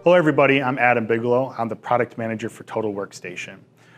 Hello everybody, I'm Adam Bigelow. I'm the product manager for Total Workstation.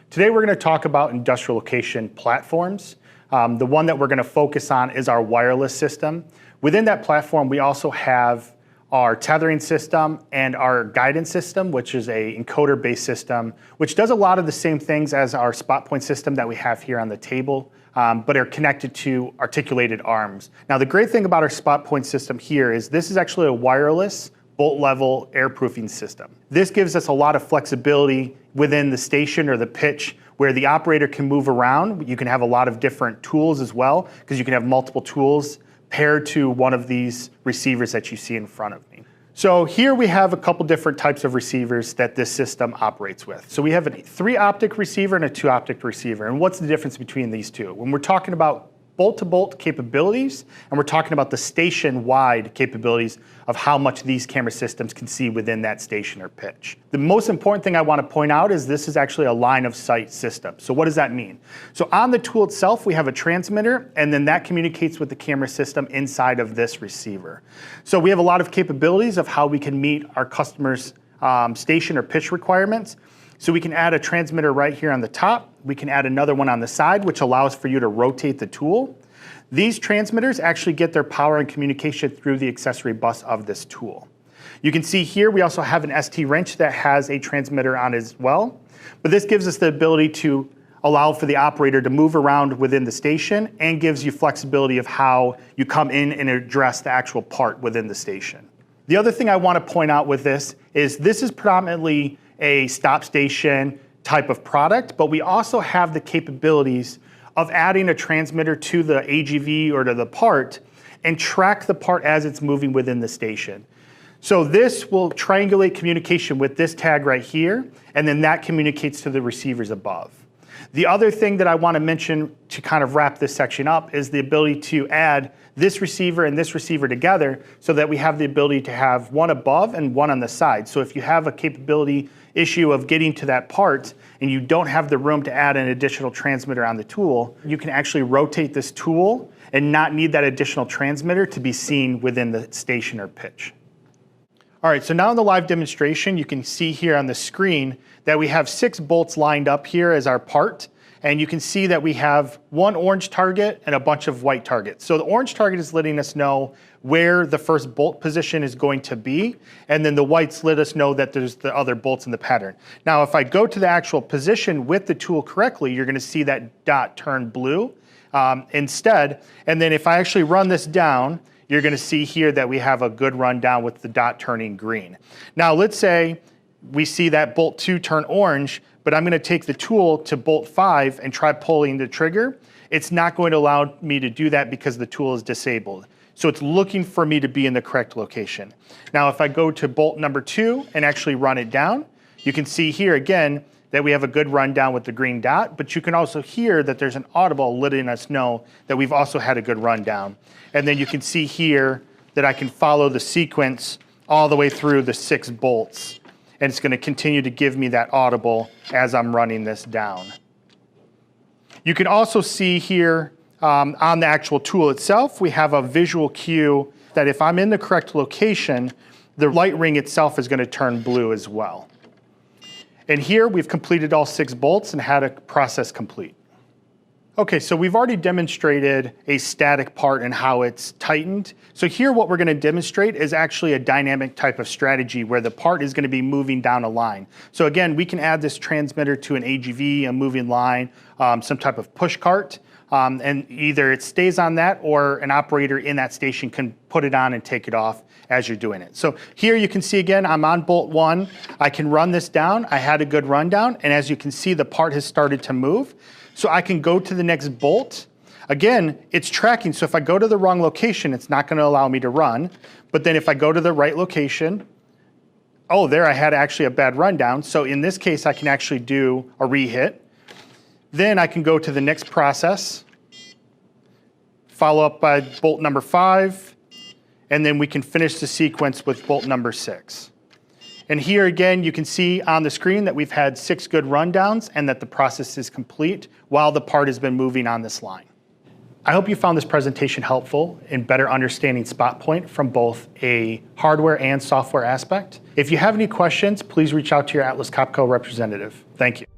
Today we're going to talk about industrial location platforms. The one that we're going to focus on is our wireless system. Within that platform, we also have our tethering system and our guidance system, which is a encoder-based system, which does a lot of the same things as our spot point system that we have here on the table, but are connected to articulated arms. Now, the great thing about our spot point system here is this is actually a wireless bolt level airproofing system. This gives us a lot of flexibility within the station or the pitch where the operator can move around. You can have a lot of different tools as well, because you can have multiple tools paired to one of these receivers that you see in front of me. So here we have a couple different types of receivers that this system operates with. So we have a 3-optic receiver and a 2-optic receiver. And what's the difference between these two? When we're talking about bolt-to-bolt capabilities, and we're talking about the station-wide capabilities of how much these camera systems can see within that station or pitch. The most important thing I want to point out is this is actually a line-of-sight system. So what does that mean? So on the tool itself, we have a transmitter, and then that communicates with the camera system inside of this receiver. So we have a lot of capabilities of how we can meet our customers' station or pitch requirements. So we can add a transmitter right here on the top. We can add another one on the side, which allows for you to rotate the tool. These transmitters actually get their power and communication through the accessory bus of this tool. You can see here we also have an ST wrench that has a transmitter on as well. But this gives us the ability to allow for the operator to move around within the station and gives you flexibility of how you come in and address the actual part within the station. The other thing I want to point out with this is predominantly a stop station type of product, but we also have the capabilities of adding a transmitter to the AGV or to the part and track the part as it's moving within the station. So this will triangulate communication with this tag right here, and then that communicates to the receivers above. The other thing that I want to mention to kind of wrap this section up is the ability to add this receiver and this receiver together so that we have the ability to have one above and one on the side. So if you have a capability issue of getting to that part and you don't have the room to add an additional transmitter on the tool, you can actually rotate this tool and not need that additional transmitter to be seen within the station or pitch. All right, so now in the live demonstration, you can see here on the screen that we have 6 bolts lined up here as our part. And you can see that we have one orange target and a bunch of white targets. So the orange target is letting us know where the first bolt position is going to be. And then the whites let us know that there's the other bolts in the pattern. Now, if I go to the actual position with the tool correctly, you're going to see that dot turn blue instead. And then if I actually run this down, you're going to see here that we have a good run down with the dot turning green. Now, let's say we see that bolt 2 turn orange, but I'm going to take the tool to bolt 5 and try pulling the trigger. It's not going to allow me to do that because the tool is disabled. So it's looking for me to be in the correct location. Now, if I go to bolt number 2 and actually run it down, you can see here again that we have a good rundown with the green dot, but you can also hear that there's an audible letting us know that we've also had a good rundown. And then you can see here that I can follow the sequence all the way through the 6 bolts. And it's going to continue to give me that audible as I'm running this down. You can also see here on the actual tool itself, we have a visual cue that if I'm in the correct location, the light ring itself is going to turn blue as well. And here we've completed all 6 bolts and had a process complete. Okay, so we've already demonstrated a static part and how it's tightened. So here what we're going to demonstrate is actually a dynamic type of strategy where the part is going to be moving down a line. So again, we can add this transmitter to an AGV, a moving line, some type of push cart, and either it stays on that or an operator in that station can put it on and take it off as you're doing it. So here you can see again, I'm on bolt 1. I can run this down. I had a good rundown, and as you can see, the part has started to move. So I can go to the next bolt. Again, it's tracking, so if I go to the wrong location, it's not going to allow me to run. But then if I go to the right location, oh, there I had actually a bad rundown. So in this case, I can actually do a re-hit. Then I can go to the next process, follow up by bolt number 5, and then we can finish the sequence with bolt number 6. And here again, you can see on the screen that we've had 6 good rundowns and that the process is complete while the part has been moving on this line. I hope you found this presentation helpful in better understanding SpotPoint from both a hardware and software aspect. If you have any questions, please reach out to your Atlas Copco representative. Thank you.